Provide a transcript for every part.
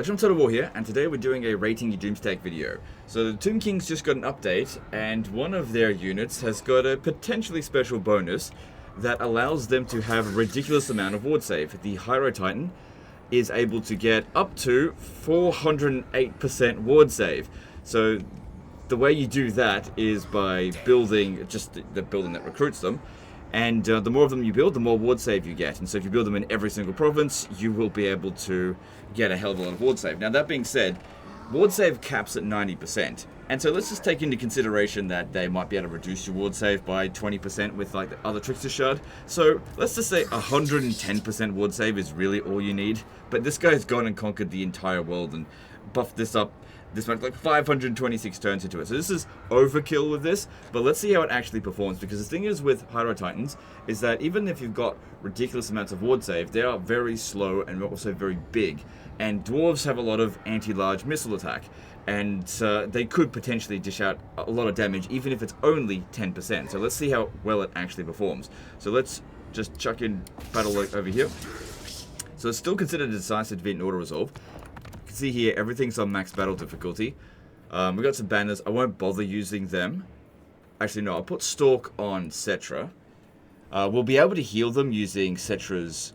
Legend of Total War here, and today we're doing a rating your Doomstack video. So the Tomb Kings just got an update, and one of their units has got a potentially special bonus that allows them to have a ridiculous amount of ward save. The Hyro Titan is able to get up to 408% ward save. So the way you do that is by building just the building that recruits them. And the more of them you build, the more ward save you get. And so if you build them in every single province, you will be able to get a hell of a lot of ward save. Now that being said, ward save caps at 90%. And so let's just take into consideration that they might be able to reduce your ward save by 20% with like the other Trickster Shard. So let's just say 110% ward save is really all you need. But this guy's gone and conquered the entire world and buffed this up. This went like 526 turns into it. So this is overkill with this, but let's see how it actually performs. Because the thing is with Hyro Titans is that even if you've got ridiculous amounts of ward save, they are very slow and also very big. And dwarves have a lot of anti-large missile attack. And they could potentially dish out a lot of damage even if it's only 10%. So let's see how well it actually performs. So let's just chuck in battle over here. So it's still considered a decisive defeat and auto-resolve. You can see here, everything's on max battle difficulty. We've got some banners. I won't bother using them. Actually, no, I'll put Stalk on Cetra. We'll be able to heal them using Cetra's,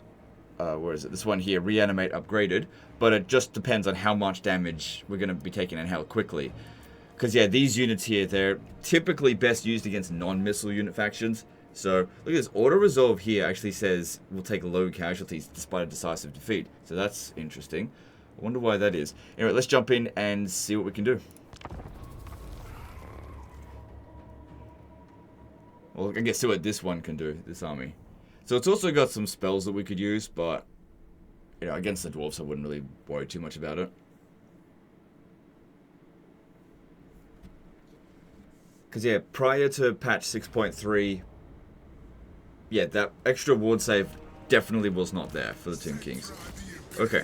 where is it? This one here, Reanimate Upgraded. But it just depends on how much damage we're going to be taking and how quickly. Because, yeah, these units here, they're typically best used against non-missile unit factions. So, look at this. Auto-resolve here actually says we'll take low casualties despite a decisive defeat. So that's interesting. I wonder why that is. Anyway, let's jump in and see what we can do. Well, I guess see what this one can do, this army. So it's also got some spells that we could use, but you know, against the dwarves I wouldn't really worry too much about it. Because yeah, prior to patch 6.3, yeah, that extra ward save definitely was not there for the Tomb Kings. Okay.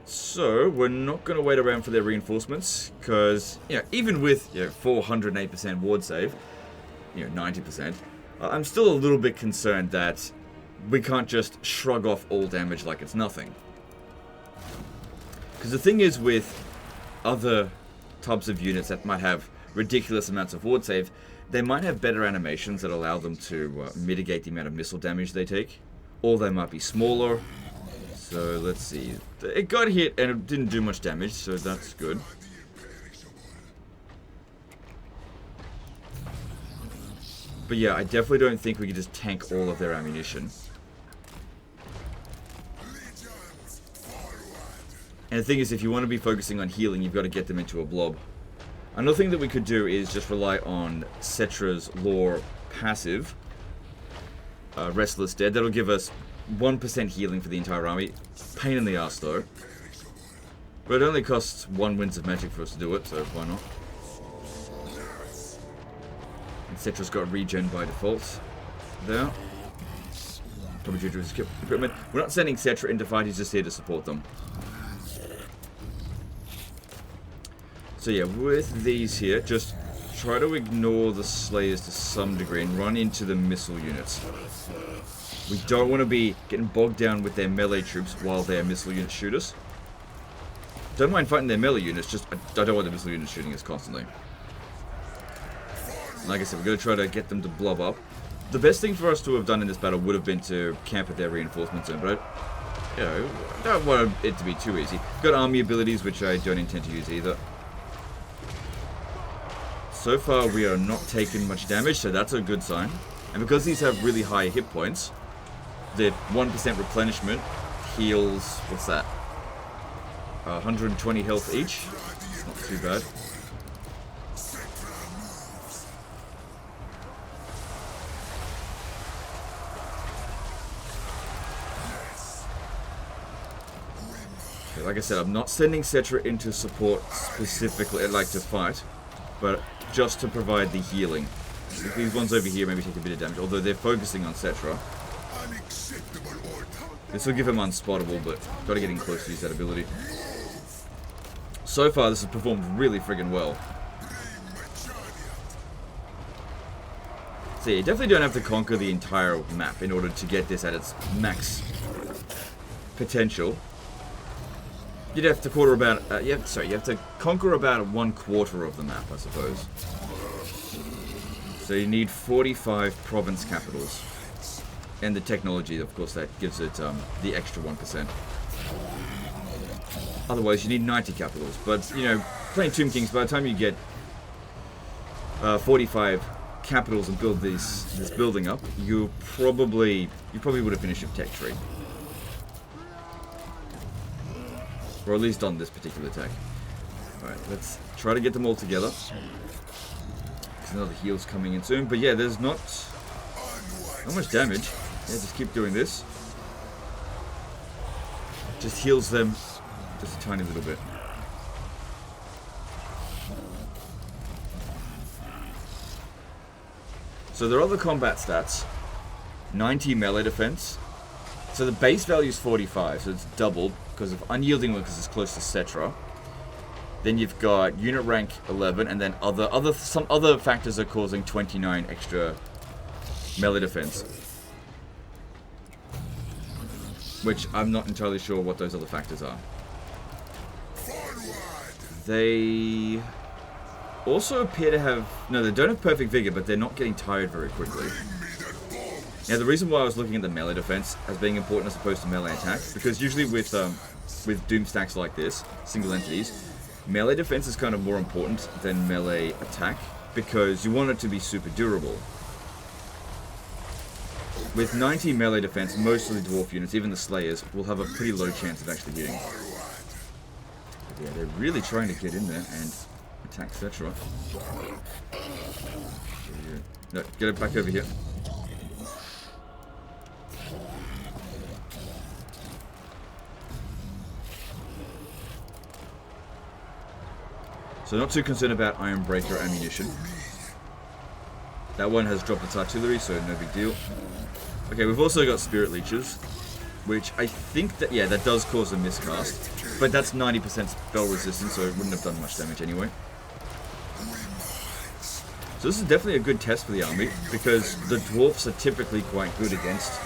So, we're not going to wait around for their reinforcements, because, you know, even with, 408% ward save, 90%, I'm still a little bit concerned that we can't just shrug off all damage like it's nothing. Because the thing is with other types of units that might have ridiculous amounts of ward save, they might have better animations that allow them to mitigate the amount of missile damage they take, or they might be smaller. So let's see. It got hit and it didn't do much damage, so that's good. But yeah, I definitely don't think we can just tank all of their ammunition. And the thing is, if you want to be focusing on healing, you've got to get them into a blob. Another thing that we could do is just rely on Cetra's Lore passive. Restless Dead. That'll give us 1% healing for the entire army. Pain in the ass though. But it only costs 1 Winds of Magic for us to do it, so why not? And Cetra's got regen by default. There. Probably due to his equipment. We're not sending Cetra into fight, he's just here to support them. So yeah, with these here, just try to ignore the Slayers to some degree and run into the missile units. We don't want to be getting bogged down with their melee troops while their missile units shoot us. Don't mind fighting their melee units, just I don't want the missile units shooting us constantly. Like I said, we're going to try to get them to blob up. The best thing for us to have done in this battle would have been to camp at their reinforcement zone, but I don't want it to be too easy. Got army abilities, which I don't intend to use either. So far, we are not taking much damage, so that's a good sign. And because these have really high hit points, the 1% replenishment heals, what's that? 120 health each. Not too bad. Okay, like I said, I'm not sending Cetra into support specifically, like to fight, but just to provide the healing. These ones over here maybe take a bit of damage, although they're focusing on Cetra. This will give him unspottable, but gotta get in close to use that ability. So far, this has performed really friggin' well. So you definitely don't have to conquer the entire map in order to get this at its max potential. You'd have to quarter about. You have to conquer about 1/4 of the map, I suppose. So you need 45 province capitals, and the technology, of course, that gives it the extra 1%. Otherwise, you need 90 capitals. But you know, playing Tomb Kings, by the time you get 45 capitals and build this building up, you probably would have finished your tech tree. Or at least on this particular attack. Alright, let's try to get them all together. There's another heal's coming in soon. But yeah, there's not much damage. Yeah, just keep doing this. Just heals them just a tiny little bit. So there are other combat stats. 90 melee defense. So the base value is 45, so it's doubled because of unyielding because it's close to Cetra. Then you've got unit rank 11, and then some other factors are causing 29 extra melee defense. Which I'm not entirely sure what those other factors are. They also appear to have... No, they don't have perfect vigor, but they're not getting tired very quickly. Now, the reason why I was looking at the melee defense as being important as opposed to melee attack, because usually with Doom stacks like this, single entities, melee defense is kind of more important than melee attack, because you want it to be super durable. With 90 melee defense, most of the dwarf units, even the slayers, will have a pretty low chance of actually hitting. But yeah, they're really trying to get in there and attack Cetra. No, get it back over here. So not too concerned about Ironbreaker ammunition. That one has dropped its artillery, so no big deal. Okay, we've also got Spirit Leeches, which I think that, yeah, that does cause a miscast. But that's 90% spell resistance, so it wouldn't have done much damage anyway. So this is definitely a good test for the army, because the dwarfs are typically quite good against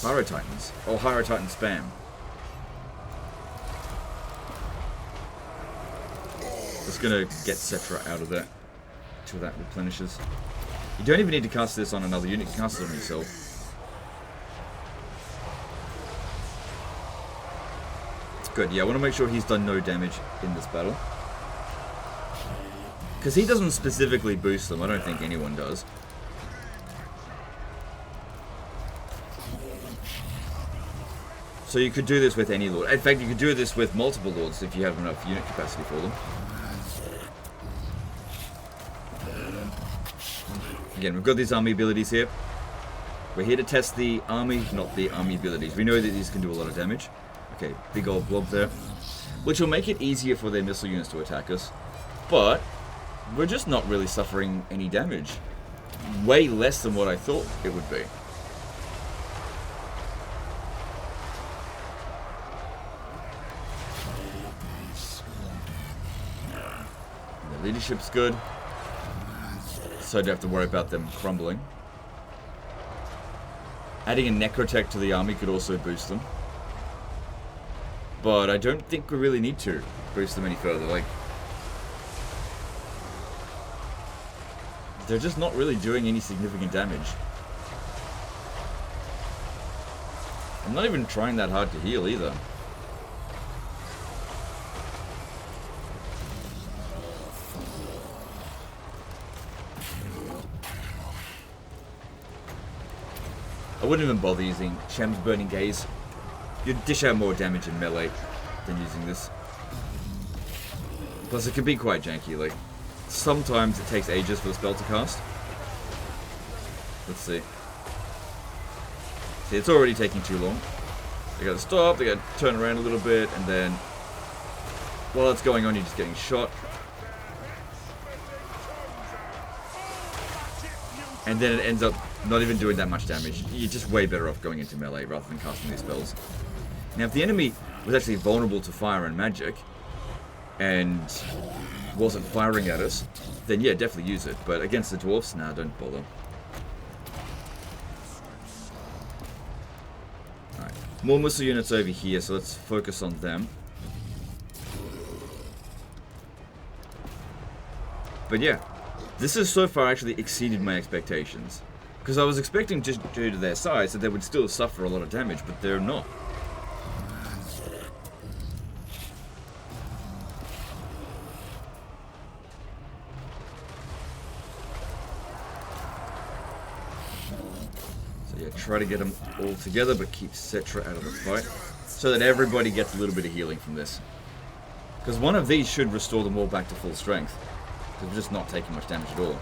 Pyro Titans, or Pyro Titan spam. Just gonna get Cetra out of there until that replenishes. You don't even need to cast this on another unit, you can cast it on yourself. It's good, yeah, I want to make sure he's done no damage in this battle. Because he doesn't specifically boost them, I don't think anyone does. So you could do this with any lord. In fact, you could do this with multiple lords if you have enough unit capacity for them. Again, we've got these army abilities here. We're here to test the army, not the army abilities. We know that these can do a lot of damage. Okay, big old blob there. Which will make it easier for their missile units to attack us. But we're just not really suffering any damage. Way less than what I thought it would be. The leadership's good. So I don't have to worry about them crumbling. Adding a Necrotech to the army could also boost them. But I don't think we really need to boost them any further. Like, they're just not really doing any significant damage. I'm not even trying that hard to heal either. I wouldn't even bother using Shem's Burning Gaze. You'd dish out more damage in melee than using this. Plus it can be quite janky, like, sometimes it takes ages for the spell to cast. Let's see. See, it's already taking too long. They gotta stop, they gotta turn around a little bit, and then while that's going on, you're just getting shot. And then it ends up not even doing that much damage. You're just way better off going into melee rather than casting these spells. Now, if the enemy was actually vulnerable to fire and magic, and wasn't firing at us, then yeah, definitely use it. But against the dwarfs, nah, don't bother. Alright, more missile units over here, so let's focus on them. But yeah, this has so far actually exceeded my expectations. Because I was expecting, just due to their size, that they would still suffer a lot of damage, but they're not. So yeah, try to get them all together, but keep Cetra out of the fight. So that everybody gets a little bit of healing from this. Because one of these should restore them all back to full strength. Because we're just not taking much damage at all.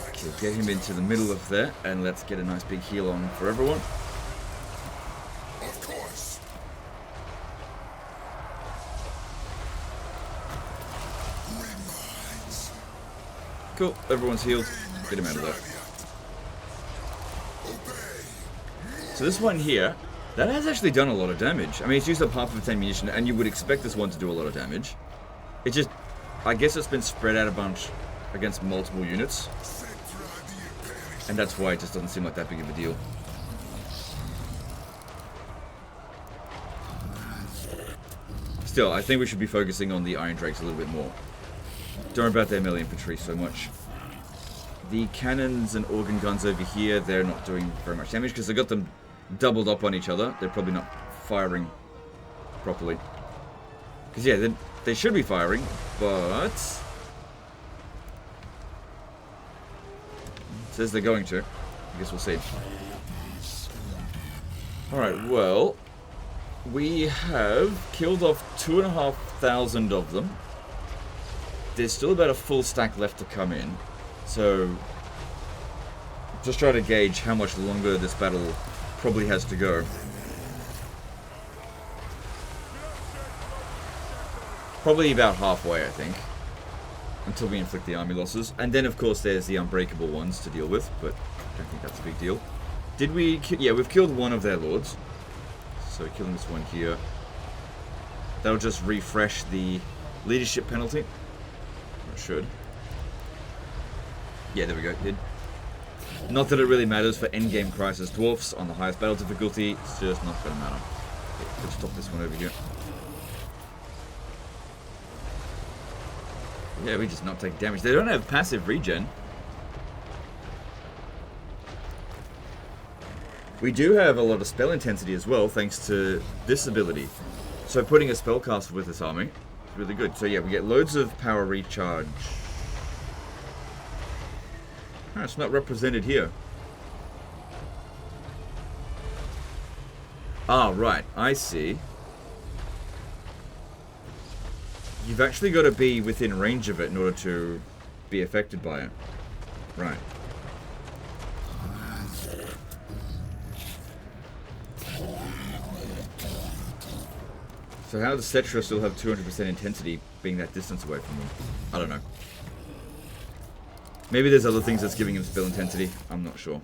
Okay, get him into the middle of there, and let's get a nice big heal on for everyone. Cool, everyone's healed. Get him out of there. So this one here, that has actually done a lot of damage. I mean, it's used up half of its ammunition, and you would expect this one to do a lot of damage. It just, I guess it's been spread out a bunch against multiple units. And that's why it just doesn't seem like that big of a deal. Still, I think we should be focusing on the Iron Drakes a little bit more. Don't worry about their melee infantry so much. The cannons and organ guns over here, they're not doing very much damage because they got them doubled up on each other. They're probably not firing properly. Because yeah, they should be firing, but it says they're going to. I guess we'll see. Alright, well, we have killed off 2,500 of them. There's still about a full stack left to come in, so just try to gauge how much longer this battle probably has to go. Probably about halfway, I think, until we inflict the army losses. And then, of course, there's the unbreakable ones to deal with, but I don't think that's a big deal. Did we... Yeah, we've killed one of their lords. So we're killing this one here. That'll just refresh the leadership penalty. Should. Yeah, there we go. Did. Not that it really matters for endgame crisis dwarfs on the highest battle difficulty. It's just not going to matter. Okay, let's stop this one over here. Yeah, we just not take damage. They don't have passive regen. We do have a lot of spell intensity as well, thanks to this ability. So putting a spellcaster with this army, really good. So yeah, we get loads of power recharge. Oh, it's not represented here. Ah, right. I see. You've actually got to be within range of it in order to be affected by it. Right. So how does Cetra still have 200% intensity being that distance away from them? I don't know. Maybe there's other things that's giving him spell intensity. I'm not sure.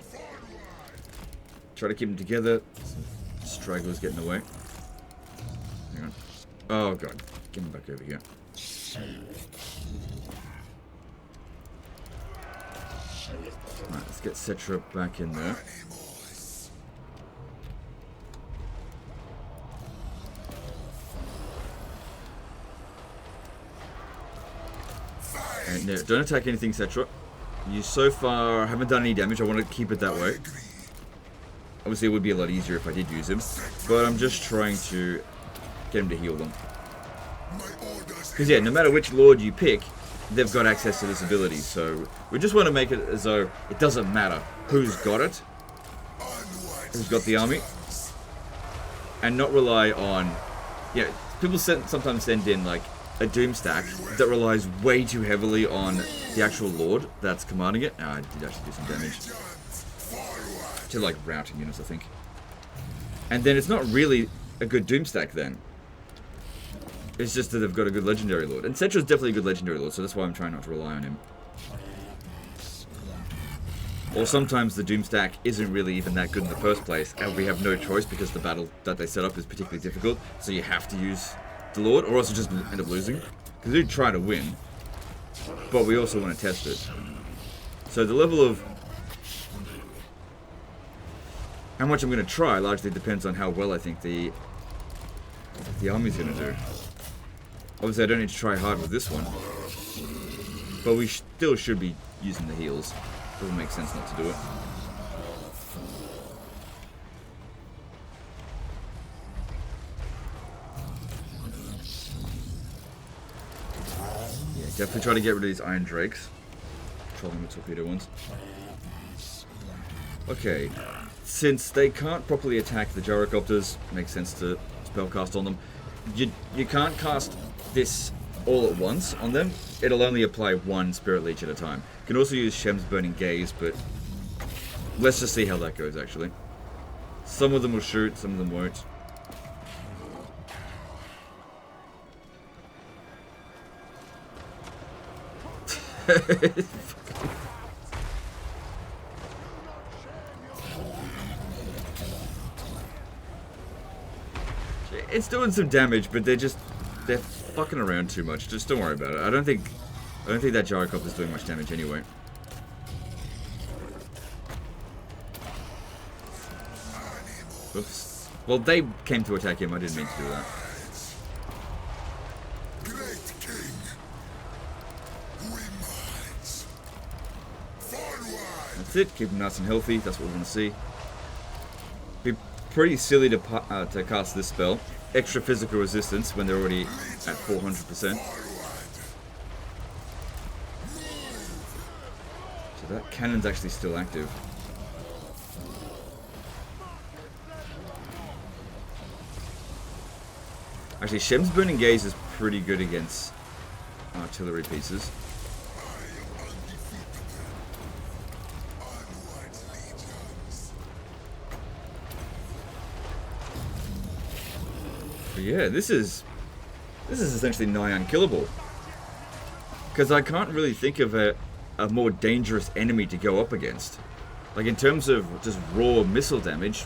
Try to keep them together. Stragglers getting away. Hang on. Oh god. Get him back over here. Alright, let's get Cetra back in there. And no, don't attack anything, Cetra. You so far haven't done any damage. I want to keep it that way. Obviously, it would be a lot easier if I did use him. But I'm just trying to get him to heal them. Because yeah, no matter which lord you pick, they've got access to this ability. So we just want to make it as though it doesn't matter who's got it. Who's got the army. And not rely on... Yeah, people sometimes send in like a doom stack that relies way too heavily on the actual lord that's commanding it. I did actually do some damage to like routing units, I think. And then it's not really a good doom stack then. It's just that they've got a good legendary lord. And Cetra's definitely a good legendary lord, so that's why I'm trying not to rely on him. Or sometimes the doom stack isn't really even that good in the first place, and we have no choice because the battle that they set up is particularly difficult, so you have to use the lord, or else you just end up losing. Because we do try to win, but we also want to test it. So the level of how much I'm going to try largely depends on how well I think the army's going to do. Obviously I don't need to try hard with this one, but we still should be using the heals. Doesn't make sense not to do it. Yeah, definitely try to get rid of these Iron Drakes. Controlling the torpedo ones. Okay, since they can't properly attack the gyrocopters, makes sense to spellcast on them. You can't cast this all at once on them. It'll only apply one Spirit Leech at a time. You can also use Shem's Burning Gaze, but let's just see how that goes, actually. Some of them will shoot, some of them won't. It's doing some damage, but they're fucking around too much. Just don't worry about it. I don't think that gyrocopter's doing much damage anyway. Oops. Well, they came to attack him. I didn't mean to do that. That's it. Keep them nice and healthy. That's what we want to see. Be pretty silly to cast this spell. Extra physical resistance when they're already at 400%. So that cannon's actually still active. Actually, Shem's Burning Gaze is pretty good against artillery pieces. But yeah, this is essentially nigh unkillable. Because I can't really think of a more dangerous enemy to go up against. Like in terms of just raw missile damage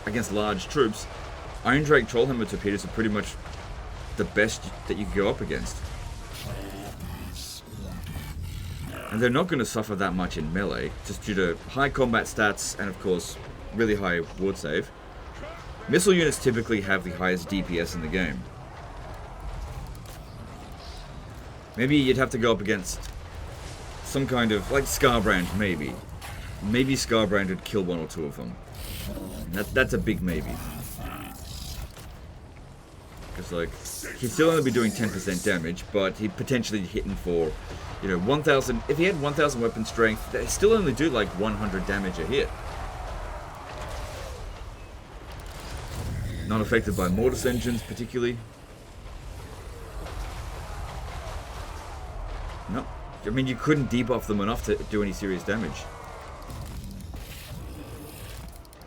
against large troops, Iron Drake Trollhammer torpedoes are pretty much the best that you can go up against. And they're not going to suffer that much in melee, just due to high combat stats and of course really high ward save. Missile units typically have the highest DPS in the game. Maybe you'd have to go up against some kind of, like Scarbrand, maybe. Maybe Scarbrand would kill one or two of them. That's a big maybe. Because, like, he'd still only be doing 10% damage, but he'd potentially hitting for, 1,000. If he had 1,000 weapon strength, they still only do like 100 damage a hit. Not affected by Mortis engines, particularly. No. I mean, you couldn't debuff them enough to do any serious damage.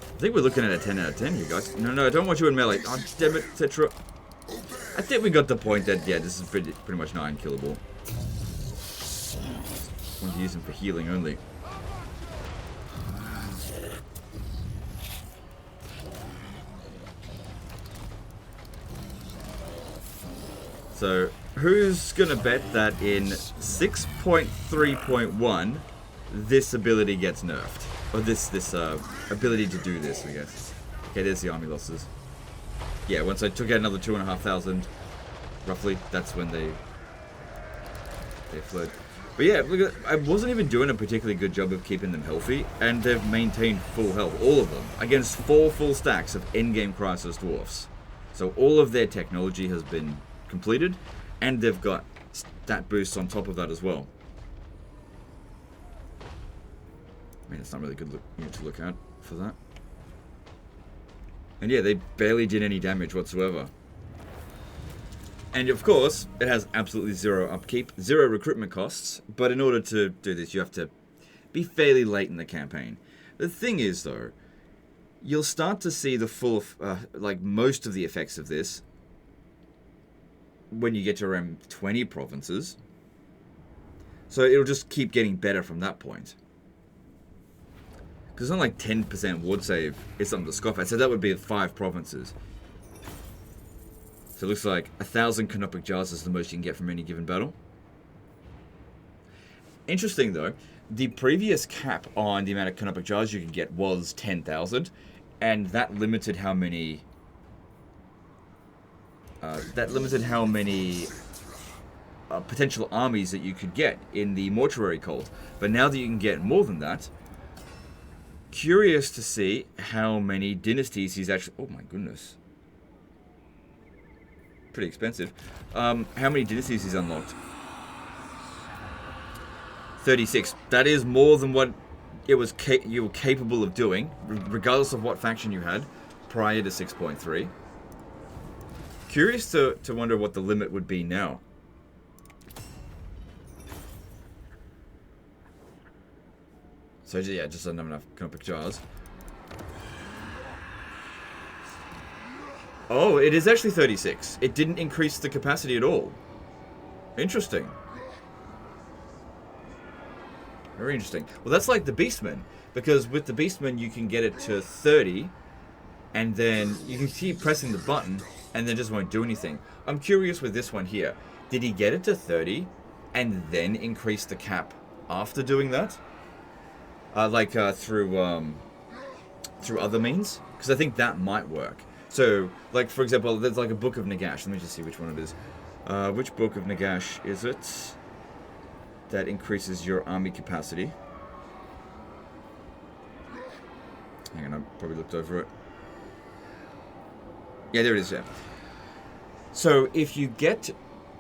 I think we're looking at a 10 out of 10 here, guys. No, I don't want you in melee. Oh, damn it, Tetra. I think we got the point that, yeah, this is pretty much nigh unkillable. Want to use him for healing only. So, who's gonna bet that in 6.3.1 this ability gets nerfed? Or this ability to do this, I guess. Okay, there's the army losses. Yeah, once I took out another 2,500, roughly, that's when they fled. But yeah, look at, I wasn't even doing a particularly good job of keeping them healthy, and they've maintained full health, all of them, against 4 full stacks of endgame Crisis Dwarfs. So all of their technology has been completed, and they've got stat boosts on top of that as well. I mean, it's not really good to look at for that. And yeah, they barely did any damage whatsoever. And of course, it has absolutely 0 upkeep, 0 recruitment costs, but in order to do this, you have to be fairly late in the campaign. The thing is, though, you'll start to see the full, like most of the effects of this when you get to around 20 provinces. So it'll just keep getting better from that point. Because it's not like 10% ward save is something to scoff at, so that would be 5 provinces. So it looks like 1,000 Canopic Jars is the most you can get from any given battle. Interesting though, the previous cap on the amount of canonic jars you could get was 10,000, and that limited how many. Potential armies that you could get in the mortuary cult. But now that you can get more than that, curious to see how many dynasties he's actually. Oh my goodness. Pretty expensive. How many dynasties he's unlocked? 36. That is more than what you were capable of doing, regardless of what faction you had prior to 6.3. Curious to wonder what the limit would be now. So yeah, just not enough canonic jars. Oh, it is actually 36. It didn't increase the capacity at all. Interesting. Very interesting. Well, that's like the Beastman, because with the Beastman you can get it to 30, and then you can keep pressing the button, and then just won't do anything. I'm curious with this one here. Did he get it to 30, and then increase the cap after doing that? Through other means? Because I think that might work. So, like, for example, there's like a Book of Nagash. Let me just see which one it is. Which Book of Nagash is it that increases your army capacity? Hang on, I probably looked over it. Yeah, there it is, yeah. So, if you get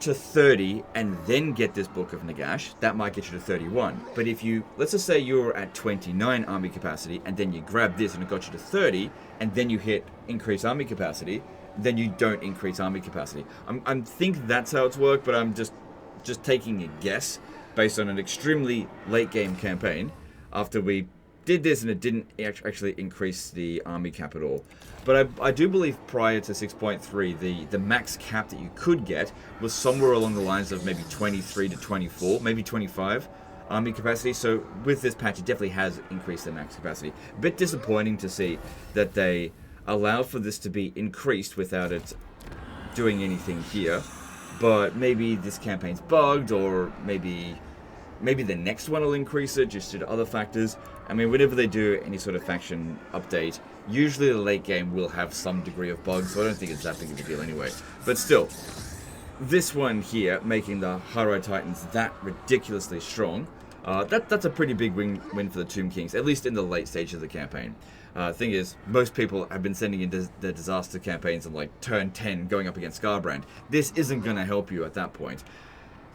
to 30 and then get this Book of Nagash, that might get you to 31. But if you, let's just say you're at 29 army capacity and then you grab this and it got you to 30 and then you hit increase army capacity, then you don't increase army capacity. I think that's how it's worked, but I'm just taking a guess based on an extremely late game campaign after we did this and it didn't actually increase the army cap at all. But I do believe prior to 6.3, the max cap that you could get was somewhere along the lines of maybe 23 to 24, maybe 25 army capacity. So with this patch, it definitely has increased the max capacity. A bit disappointing to see that they allow for this to be increased without it doing anything here. But maybe this campaign's bugged, or maybe the next one will increase it just due to other factors. I mean, whenever they do any sort of faction update, usually the late game will have some degree of bugs, so I don't think it's that big of a deal anyway. But still, this one here, making the Hyrule Titans that ridiculously strong, that's a pretty big win for the Tomb Kings, at least in the late stage of the campaign. Thing is, most people have been sending in the disaster campaigns on like turn 10 going up against Scarbrand. This isn't going to help you at that point.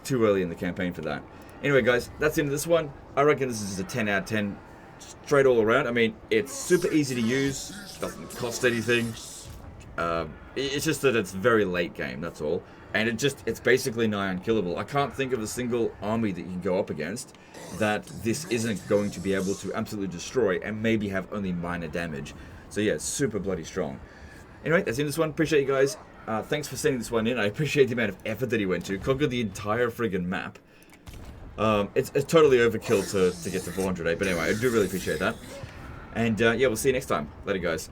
Too early in the campaign for that. Anyway, guys, that's the end of this one. I reckon this is a 10 out of 10 straight all around. I mean, it's super easy to use, doesn't cost anything. It's just that it's very late game, that's all. And it's basically nigh unkillable. I can't think of a single army that you can go up against that this isn't going to be able to absolutely destroy and maybe have only minor damage. So yeah, it's super bloody strong. Anyway, that's the end of this one. Appreciate you guys. Thanks for sending this one in. I appreciate the amount of effort that he went to. Conquered the entire friggin' map. It's totally overkill to get to 400, but anyway, I do really appreciate that. And yeah, we'll see you next time. Later, guys.